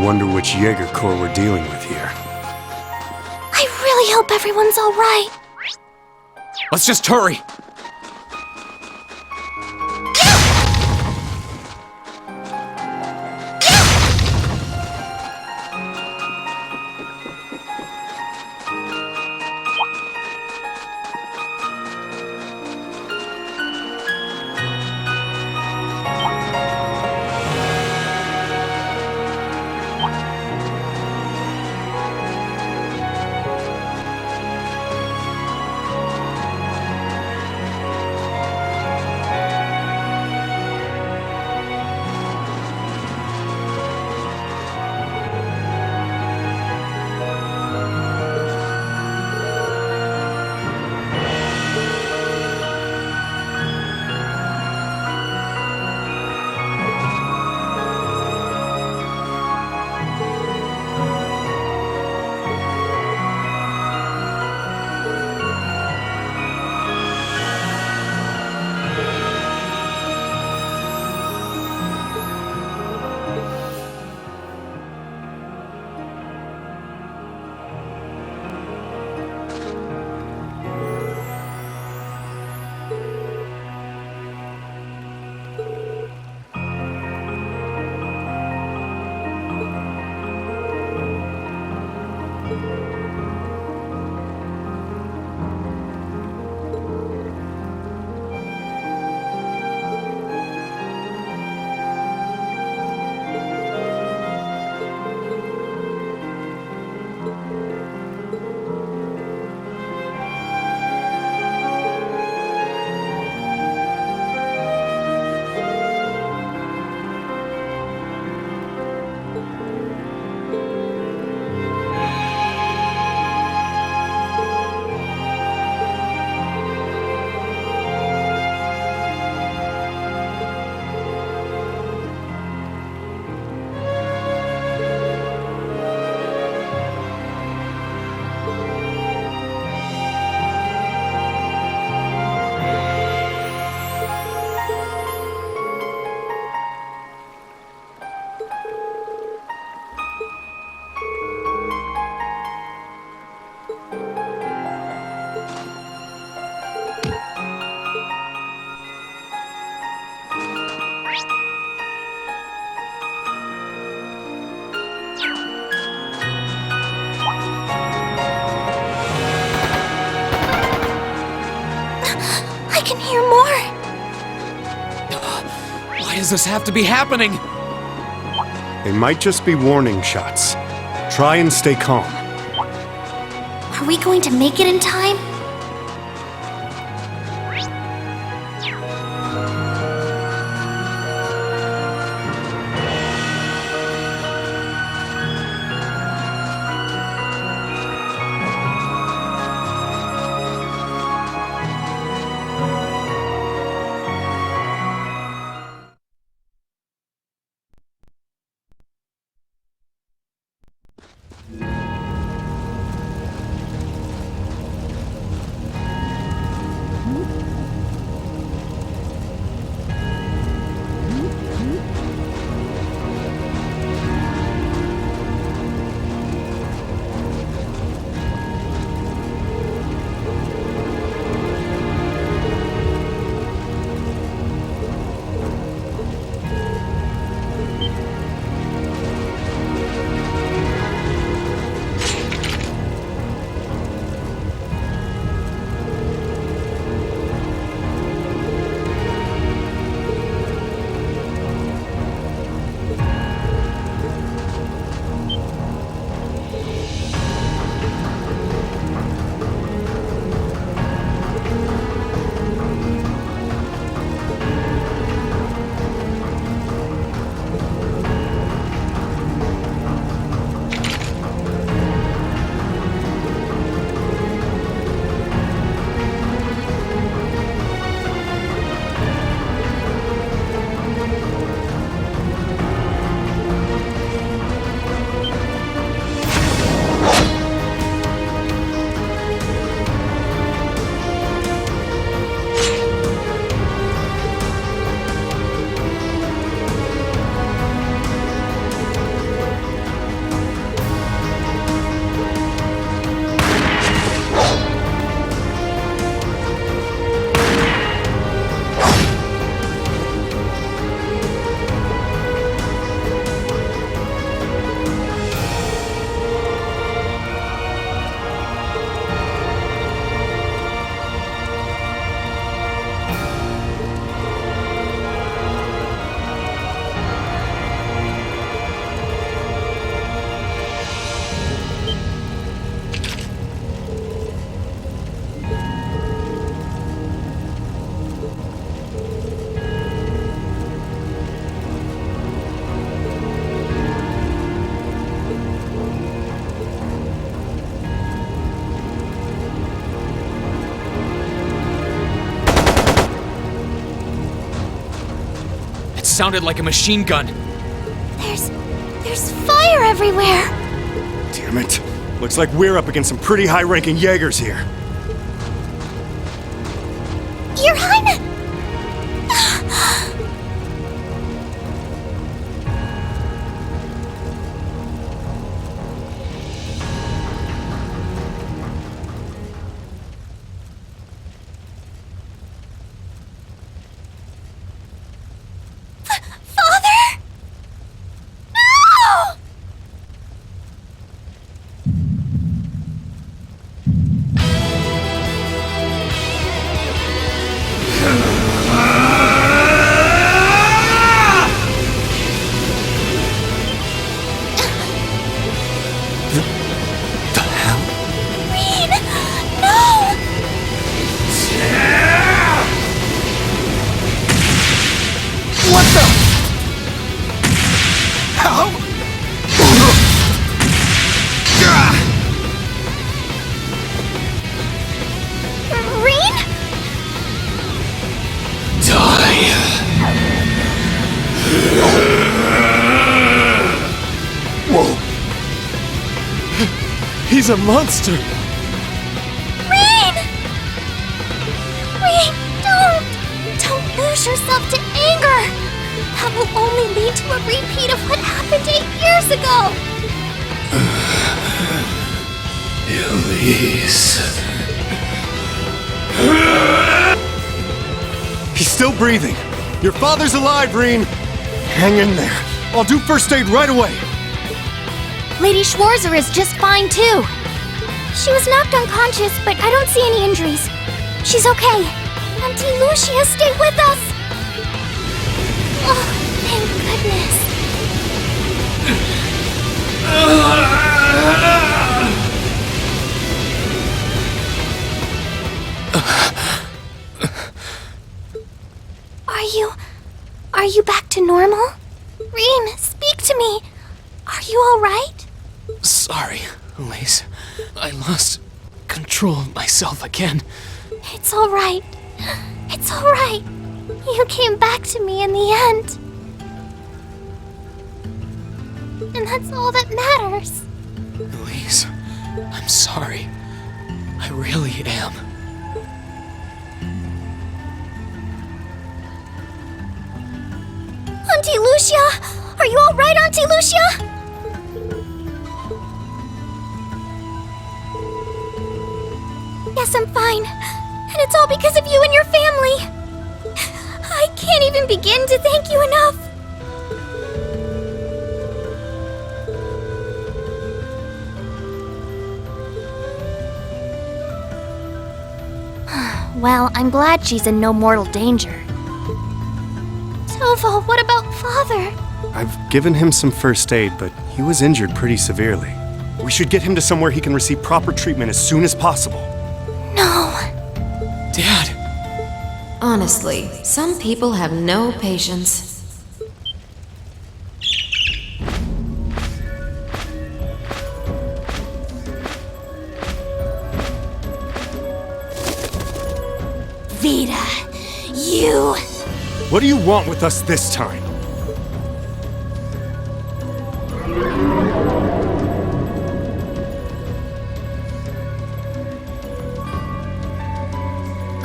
wonder which Jaeger Corps we're dealing with here. I really hope everyone's alright. Let's just hurry! Why does this have to be happening? They might just be warning shots. Try and stay calm. Are we going to make it in time? sounded like a machine gun. There's fire everywhere! Damn it. Looks like we're up against some pretty high-ranking Jaegers here. Your Highness! Father? No! The hell? Rean! No! What the? How? Rean? Die. Whoa. He's a monster. Rean! Rean, don't lose yourself to anger! That will only lead to a repeat of what happened 8 years ago! Elise. He's still breathing. Your father's alive, Rean. Hang in there. I'll do first aid right away. Lady Schwarzer is just fine, too. She was knocked unconscious, but I don't see any injuries. She's okay. Auntie Lucia, stay with us! Oh, thank goodness. Are you back to normal? Rean, speak to me. Are you alright? Sorry, Elise. I lost control of myself again. It's alright. It's alright. You came back to me in the end. And that's all that matters. Elise, I'm sorry. I really am. Auntie Lucia! Are you alright, Auntie Lucia? Yes, I'm fine. And it's all because of you and your family. I can't even begin to thank you enough. Well, I'm glad she's in no mortal danger. Tovo, what about Father? I've given him some first aid, but he was injured pretty severely. We should get him to somewhere he can receive proper treatment as soon as possible. No. Dad! Honestly, some people have no patience. Vita, you... What do you want with us this time?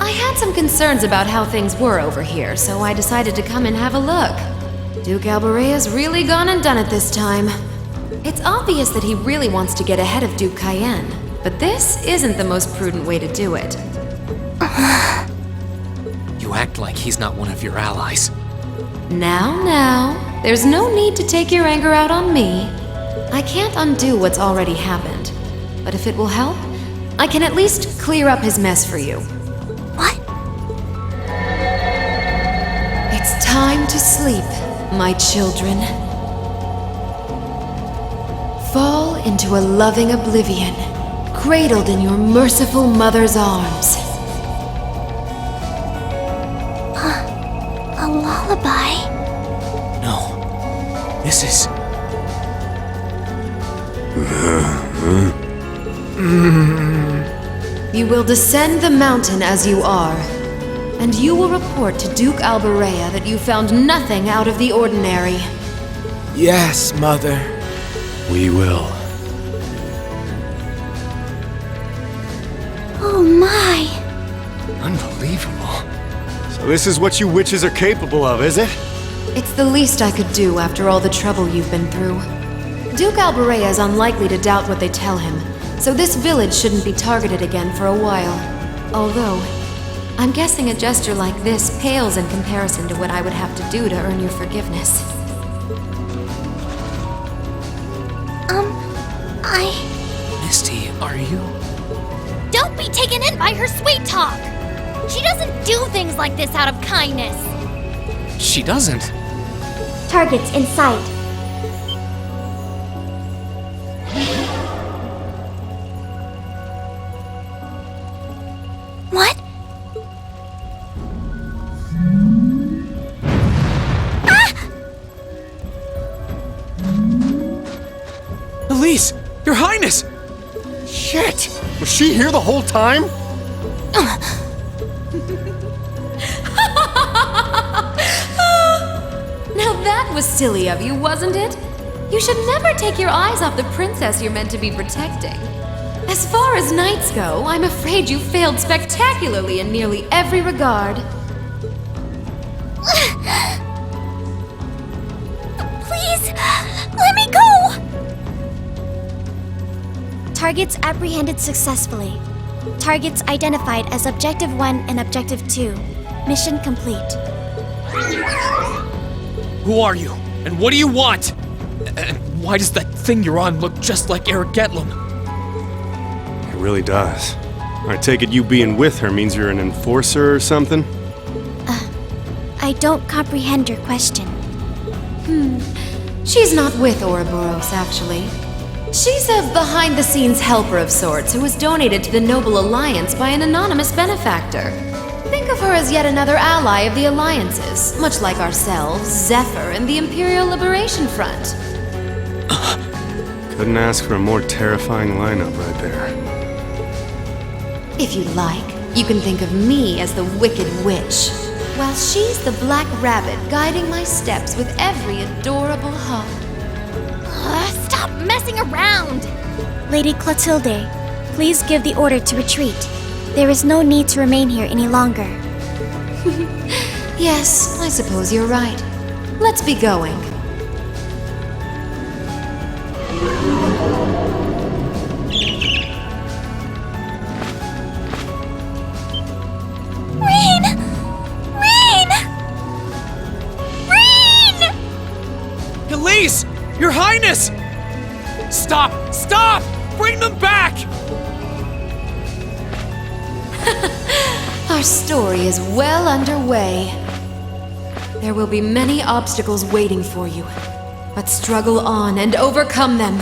I had some concerns about how things were over here, so I decided to come and have a look. Duke Alborea's really gone and done it this time. It's obvious that he really wants to get ahead of Duke Cayenne, but this isn't the most prudent way to do it. You act like he's not one of your allies. Now, there's no need to take your anger out on me. I can't undo what's already happened, but if it will help, I can at least clear up his mess for you. What? It's time to sleep, my children. Fall into a loving oblivion, cradled in your merciful mother's arms. A lullaby? No. This is... You will descend the mountain as you are, and you will report to Duke Alberea that you found nothing out of the ordinary. Yes, Mother. We will. Oh my. Unbelievable. So this is what you witches are capable of, is it? It's the least I could do after all the trouble you've been through. Duke Alberea is unlikely to doubt what they tell him, so this village shouldn't be targeted again for a while. Although, I'm guessing a gesture like this pales in comparison to what I would have to do to earn your forgiveness. Misty, are you? Don't be taken in by her sweet talk! She doesn't do things like this out of kindness. She doesn't. Targets in sight. What? Elise! Your Highness! Shit! Was she here the whole time? Now that was silly of you, wasn't it? You should never take your eyes off the princess you're meant to be protecting. As far as knights go, I'm afraid you failed spectacularly in nearly every regard. Please, let me go! Targets apprehended successfully. Targets identified as Objective 1 and Objective 2. Mission complete. Who are you? And what do you want? And why does that thing you're on look just like Eric Getlum? It really does. I take it you being with her means you're an enforcer or something? I don't comprehend your question. She's not with Ouroboros, actually. She's a behind-the-scenes helper of sorts who was donated to the Noble Alliance by an anonymous benefactor. Think of her as yet another ally of the Alliances, much like ourselves, Zephyr, and the Imperial Liberation Front. Couldn't ask for a more terrifying lineup right there. If you like, you can think of me as the Wicked Witch, while she's the Black Rabbit guiding my steps with every adorable hop. Stop messing around! Lady Clotilde, please give the order to retreat. There is no need to remain here any longer. Yes, I suppose you're right. Let's be going. Rean! Rean! Rean! Elise! Your Highness! Stop! Stop! Bring them back! Our story is well underway. There will be many obstacles waiting for you, but struggle on and overcome them.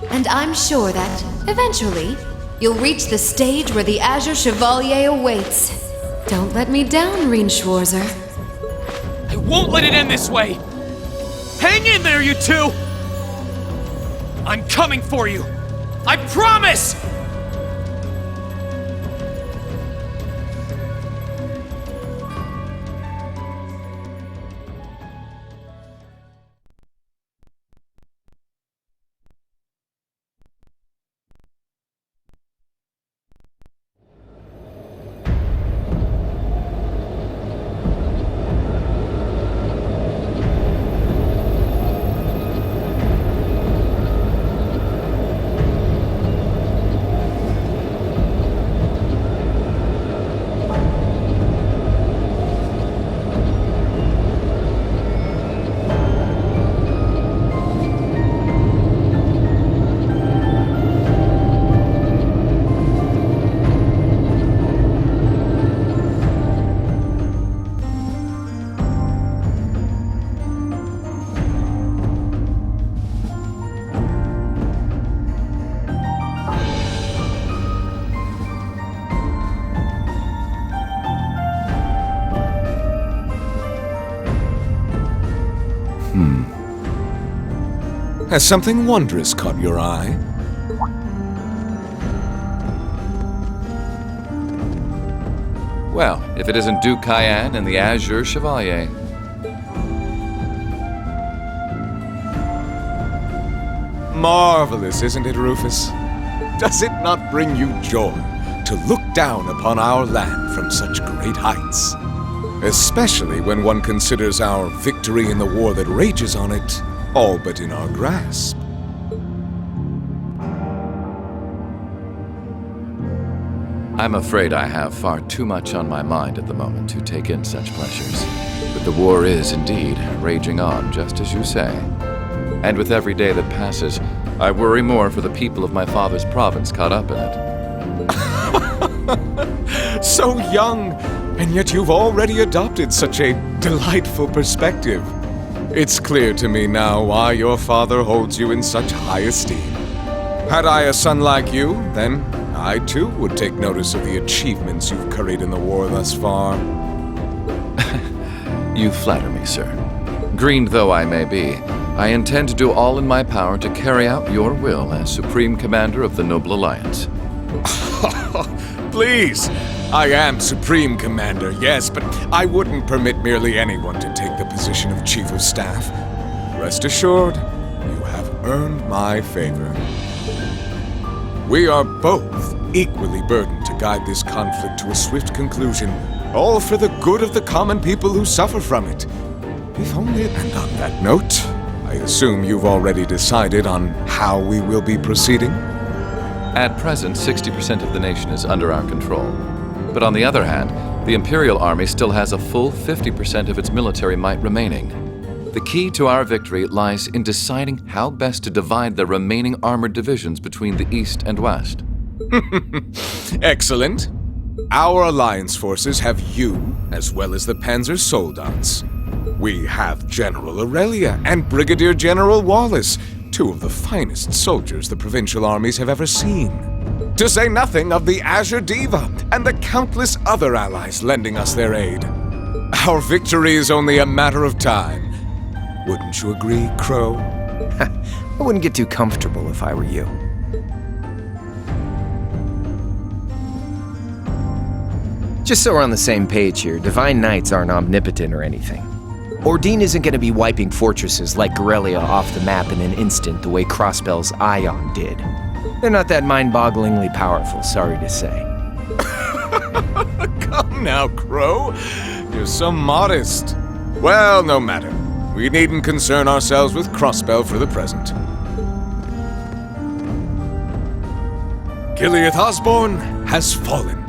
And I'm sure that, eventually, you'll reach the stage where the Azure Chevalier awaits. Don't let me down, Rean Schwarzer. I won't let it end this way! Hang in there, you two! I'm coming for you! I promise! Has something wondrous caught your eye? Well, if it isn't Duke Cayenne and the Azure Chevalier. Marvelous, isn't it, Rufus? Does it not bring you joy to look down upon our land from such great heights? Especially when one considers our victory in the war that rages on it all but in our grasp. I'm afraid I have far too much on my mind at the moment to take in such pleasures. But the war is indeed raging on, just as you say. And with every day that passes, I worry more for the people of my father's province caught up in it. So young, and yet you've already adopted such a delightful perspective. It's clear to me now why your father holds you in such high esteem. Had I a son like you, then I too would take notice of the achievements you've curried in the war thus far. You flatter me, sir. Green though I may be, I intend to do all in my power to carry out your will as Supreme Commander of the Noble Alliance. Please! I am Supreme Commander, yes, but I wouldn't permit merely anyone to take the position of Chief of Staff. Rest assured, you have earned my favor. We are both equally burdened to guide this conflict to a swift conclusion, all for the good of the common people who suffer from it. If only, and on that note, I assume you've already decided on how we will be proceeding? At present, 60% of the nation is under our control. But on the other hand, the Imperial Army still has a full 50% of its military might remaining. The key to our victory lies in deciding how best to divide the remaining armored divisions between the East and West. Excellent. Our Alliance forces have you, as well as the Panzer Soldats. We have General Aurelia and Brigadier General Wallace, two of the finest soldiers the provincial armies have ever seen. To say nothing of the Azure Diva and the countless other allies lending us their aid. Our victory is only a matter of time. Wouldn't you agree, Crow? I wouldn't get too comfortable if I were you. Just so we're on the same page here, Divine Knights aren't omnipotent or anything. Ordine isn't going to be wiping fortresses like Corellia off the map in an instant the way Crossbell's Ion did. They're not that mind-bogglingly powerful, sorry to say. Come now, Crow. You're so modest. Well, no matter. We needn't concern ourselves with Crossbell for the present. Gileath Osborne has fallen.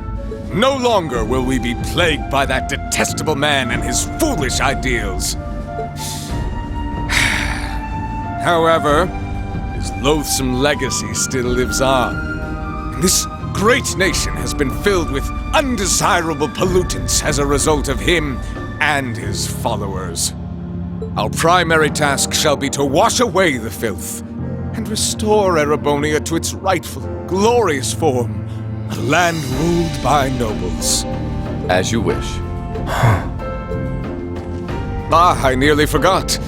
No longer will we be plagued by that detestable man and his foolish ideals. However, his loathsome legacy still lives on. This great nation has been filled with undesirable pollutants as a result of him and his followers. Our primary task shall be to wash away the filth and restore Erebonia to its rightful, glorious form. A land ruled by nobles. As you wish. I nearly forgot.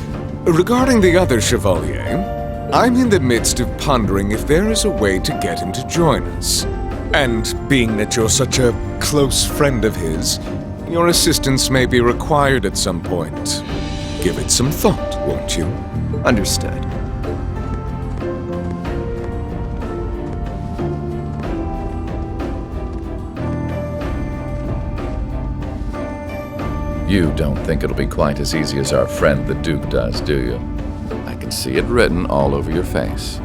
Regarding the other Chevalier, I'm in the midst of pondering if there is a way to get him to join us. And being that you're such a close friend of his, your assistance may be required at some point. Give it some thought, won't you? Understood. You don't think it'll be quite as easy as our friend the Duke does, do you? I can see it written all over your face.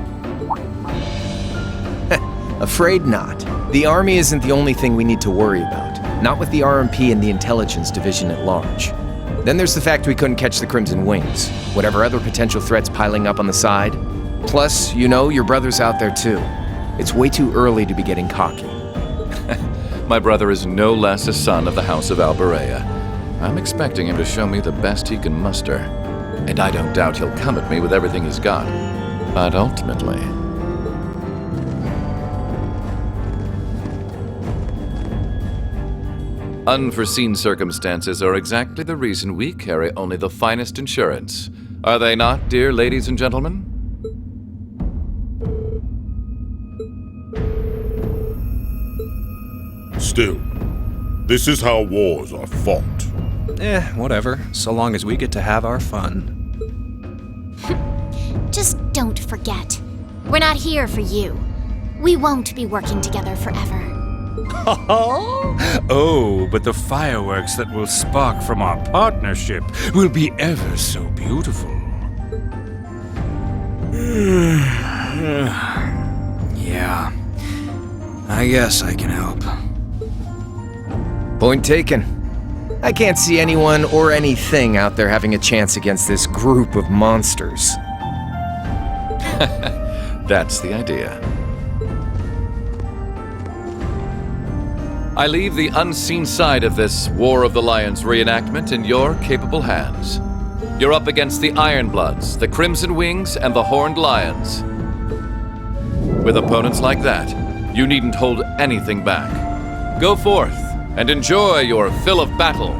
Afraid not. The army isn't the only thing we need to worry about. Not with the RMP and the intelligence division at large. Then there's the fact we couldn't catch the Crimson Wings. Whatever other potential threats piling up on the side. Plus, you know, your brother's out there too. It's way too early to be getting cocky. My brother is no less a son of the House of Alberea. I'm expecting him to show me the best he can muster. And I don't doubt he'll come at me with everything he's got. But ultimately... unforeseen circumstances are exactly the reason we carry only the finest insurance. Are they not, dear ladies and gentlemen? Still, This is how wars are fought. Whatever, so long as we get to have our fun. Just don't forget. We're not here for you. We won't be working together forever. Oh, but the fireworks that will spark from our partnership will be ever so beautiful. Yeah, I guess I can help. Point taken. I can't see anyone or anything out there having a chance against this group of monsters. That's the idea. I leave the unseen side of this War of the Lions reenactment in your capable hands. You're up against the Ironbloods, the Crimson Wings, and the Horned Lions. With opponents like that, you needn't hold anything back. Go forth and enjoy your fill of battle.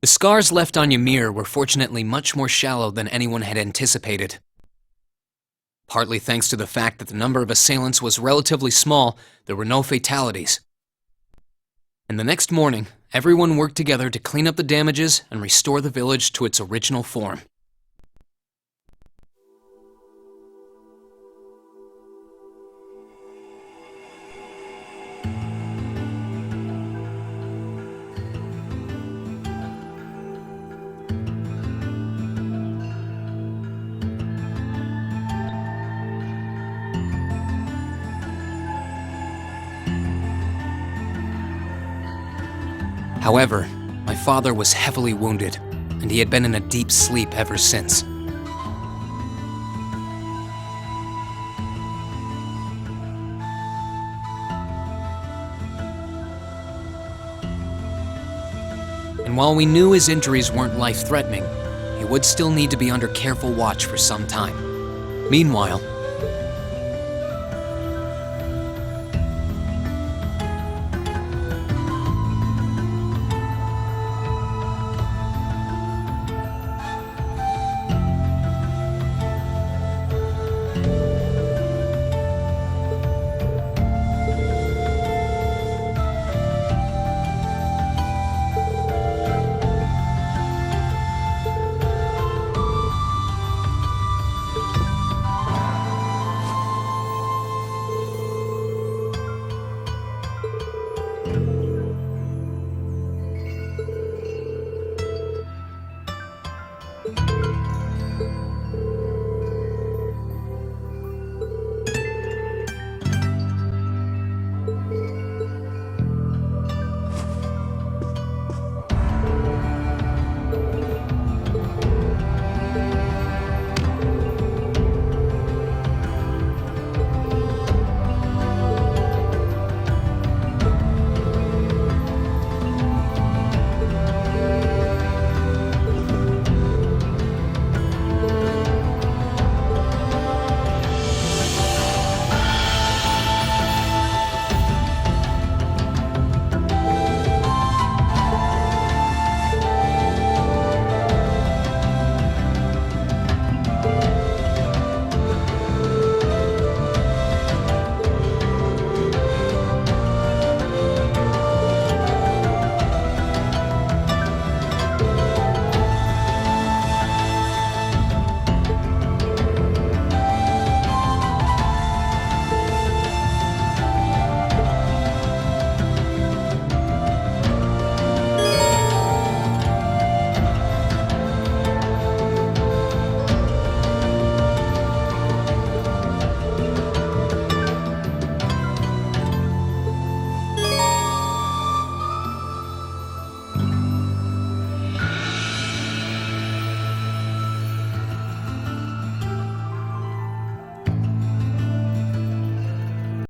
The scars left on Ymir were fortunately much more shallow than anyone had anticipated. Partly thanks to the fact that the number of assailants was relatively small, there were no fatalities. And the next morning, everyone worked together to clean up the damages and restore the village to its original form. However, my father was heavily wounded, and he had been in a deep sleep ever since. And while we knew his injuries weren't life-threatening, he would still need to be under careful watch for some time. Meanwhile,